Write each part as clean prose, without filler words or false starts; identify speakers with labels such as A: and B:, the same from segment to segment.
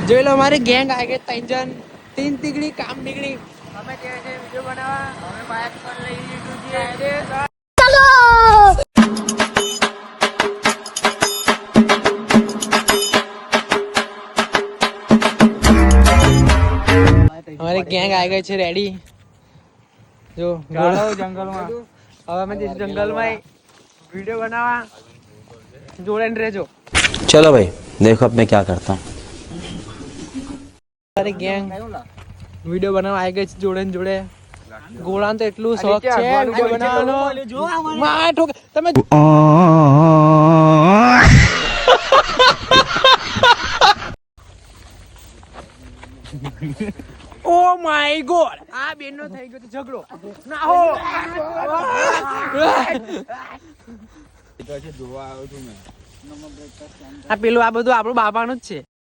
A: જોઈ લો અમારી ગેંગ આવી ગઈ 3 જણ 3 તીગડી કામ નીકળી અમે જે વિડિયો બનાવવા અમે બાઇક પર લઈ લીધું છે ચાલો हमारी गैंग आ गई है रेडी जो जंगल में अब हमें जंगल में वीडियो बनावा जोड़े रहो
B: चलो भाई देखो अब मैं क्या करता हूँ
A: हमारी गैंग वीडियो बनावा आ गई जोड़े जोड़े गोळा तो એટલું શોખ છે વિડિયો બનાવવાનો માં ઠોક તમે ઓ માય ગોડ આ બેનનો થઈ ગયો તો ઝઘડો ના હો આ પેલું આ બધું આપણું બાપાનું જ છે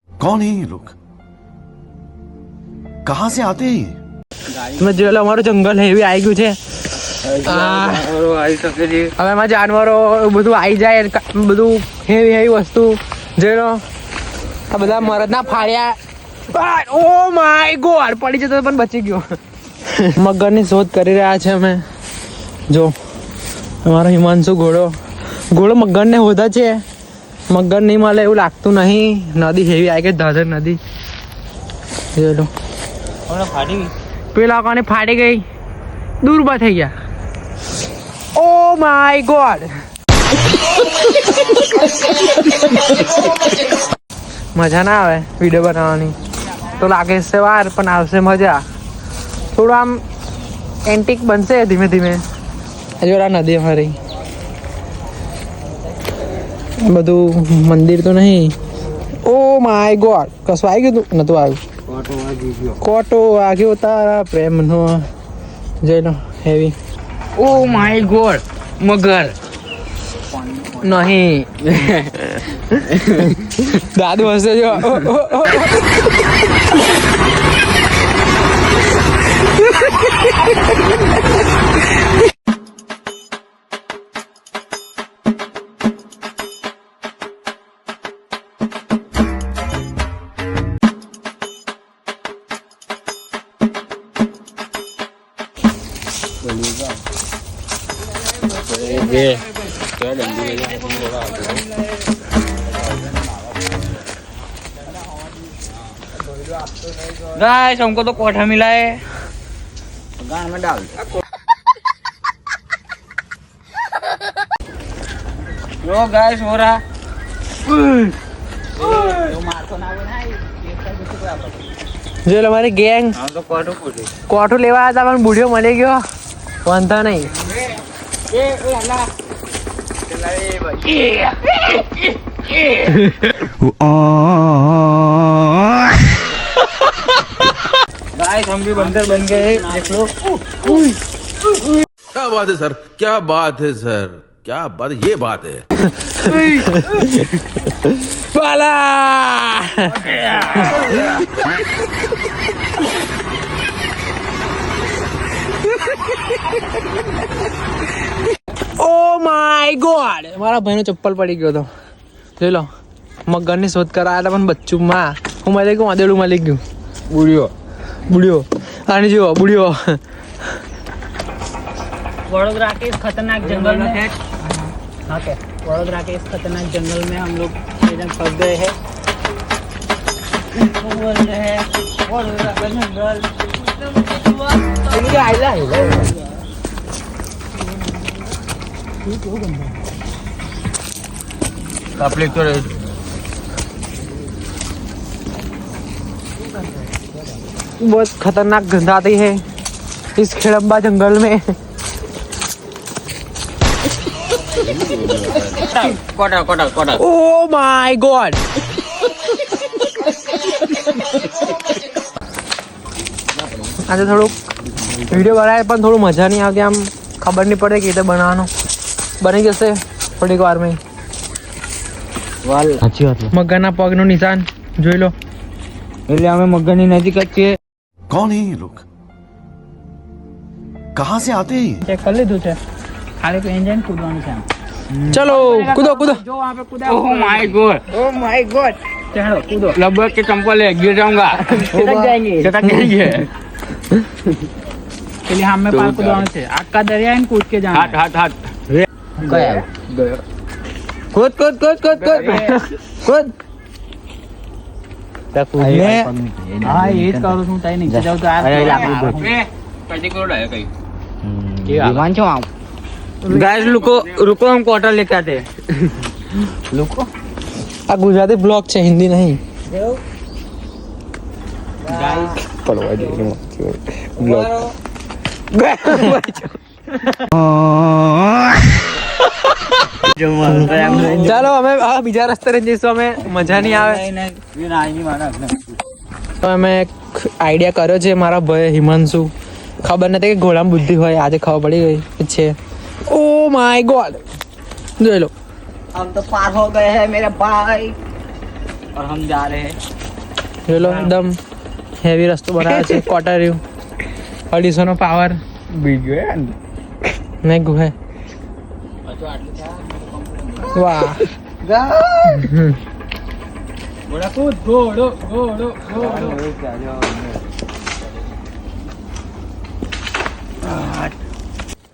C: कौन है ये लोग कहाँ से आते हैं
A: તમે જોઈ લો અમારું જંગલ હેવી આવી ગયું છે હવે એમાં જાનવરો બધું આવી જાય બધું હેવી હેવી વસ્તુ જોઈ લો આ બધા મરદના ફાડ્યા ઓ માય ગોડ પડી જતો પણ બચી ગયો મગરની શોધ કરી રહ્યા છે અમે જો અમારો હિમાંશુ ઘોડો મગરને હોદા છે મગર નહીં મળે એવું લાગતું નહીં નદી હેવી આવી ગઈ ધાધર નદી જોઈ લો પેલા કોને ફાડી ગઈ દૂરબા થઈ ગયા ઓ માય ગોડ મજા ના આવે વિડીયો બનાવવાની તો લાગે છે વાર પણ આવશે મજા થોડું આમ એન્ટિક બનશે ધીમે ધીમે જોરા નદી અમારી બધું મંદિર તો નહીં ઓ માય ગોડ કશું આવી ગયું નતું આવ્યું કોટો વાગ્યો તારા પ્રેમનો જોઈ લો હેવી ઓ માય ગોડ મગર નહીં દાદુ હશે જો गाइस हमको तो कोठा मिला है गान में डाल लो गाइस हो रहा जो हमारी गैंग कोठो लेवा आया था पर बूढ़ियो मले गयो वांधा नहीं गाइस हम भी बंदर बन गए देख लो
C: क्या बात है सर क्या बात है सर क्या बात ये बात है
A: पाला ओ माय गॉड મારા ભાઈનો ચપ્પલ પડી ગયો તો જોઈ લો મગરની શોધ કરાયા હતા પણ બચ્ચુમાં હું મળી ગયું વાદેડું મળી ગયું બુડિયો આને જો બુડિયો वडोदरा के इस खतरनाक जंगल में हाँ क्या वडोदरा के इस खतरनाक जंगल में हम लोग एकदम फंस गए हैं बोल रहे हैं वडोदरा का जंगल आइला तकलीफ तो रही बहुत खतरनाक गंध आती है इस खेड़म्बा जंगल में कोटा ओ माय गॉड આજે થોડુંક વિડીયો બનાવે પણ થોડું મજા નહીં આવતી આમ ખબર નહીં પડે કે રીતે બનાવવાનું બની જશે થોડીક વારમાં સાચી વાત મગરના પગનું નિશાન જોઈ લો એટલે અમે મગરની નજીક જ છીએ
C: कौन है ये लोग कहाँ से आते हैं
A: ચેક કરી લીધું છે ખાલી તો એન્જિન કૂદવાનું છે ચલો કૂદો જો વહાં પે કૂદા ઓ માય ગોડ
D: चलो कूदो
A: लगभग के चंपल ले गिर जाऊंगा
D: चटक जाएंगे चलिए हम में पार कूदवाने से आग का दरिया है कूद के जाना
A: हाथ हाथ हाथ
D: गया
A: कूद कूद कूद कूद कूद कूद
D: हाँ ये करो तुम तय नहीं जाओ तो विमान छो आओ
A: गाइस रुको रुको हम क्वार्टर लेके आते हैं
D: लोको
A: आ गुजराती ब्लॉग છે હિન્દી નહીં
D: गाइस
A: પડવા દે બ્લોગ ચાલો અમે આ બીજા રસ્તે જઈશું અમે મજા નહીં આવે તો અમે એક આઈડિયા કર્યો છે મારા ભાઈ હિમાંશુ ખબર નથી કે ઘોડામાં બુદ્ધિ હોય આજે ખબર પડી ગઈ છે ઓ માય ગોડ જોઈ લો
D: हम तो पार हो गए हैं मेरे भाई और हम जा रहे हैं
A: જોઈ લો એકદમ હેવી રસ્તો બનાવે છે ક્વાર્ટર રહ્યું 250 નો પાવર નહીં ગુહે વાહ
D: घोड़ा कूद घोड़ो घोड़ो घोड़ो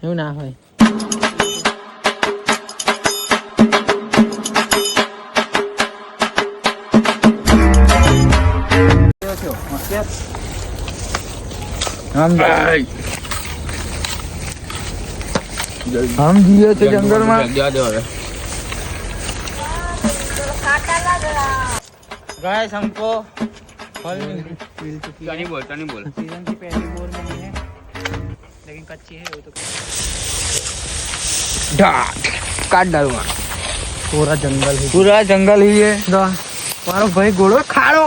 A: એવું ના હોય हम जिए थे जंगल में
D: गाइस हमको फल
A: नहीं बोल
D: सीजन की पहली बोर मिली है लेकिन कच्ची है वो तो
A: काट डालूंगा पूरा जंगल ही है मारो भाई घोड़ो खाड़ो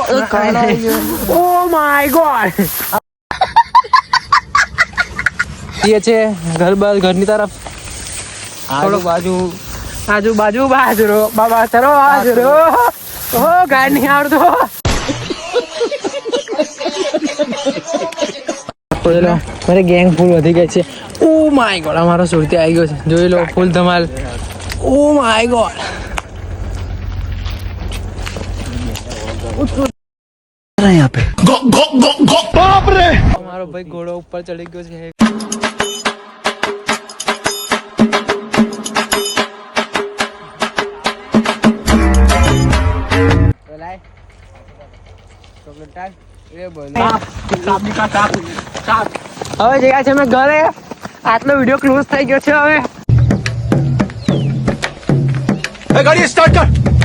A: ओ माय गॉड ये છે ઘર બાર ઘરની તરફ
D: આજુબાજુ
A: આજુબાજુ બાજરો બાબા ચરો બાજરો ઓ ગાડી નહીં આવડતો મારી ગેંગ ફૂલ વધી ગઈ છે ઓ માય ગોડ અમારો સુરતી આવી ગયો છે જોઈ લો ફૂલ ધમાલ ઓ માય ગોડ यहाँ पे बाप रे हमारा भाई घोड़ा ऊपर चढ़ गयो છે હવે જગ્યા છે મેં ઘરે આટલો વિડીયો ક્લોઝ થઈ ગયો છે હવે
C: गाड़ी स्टार्ट कर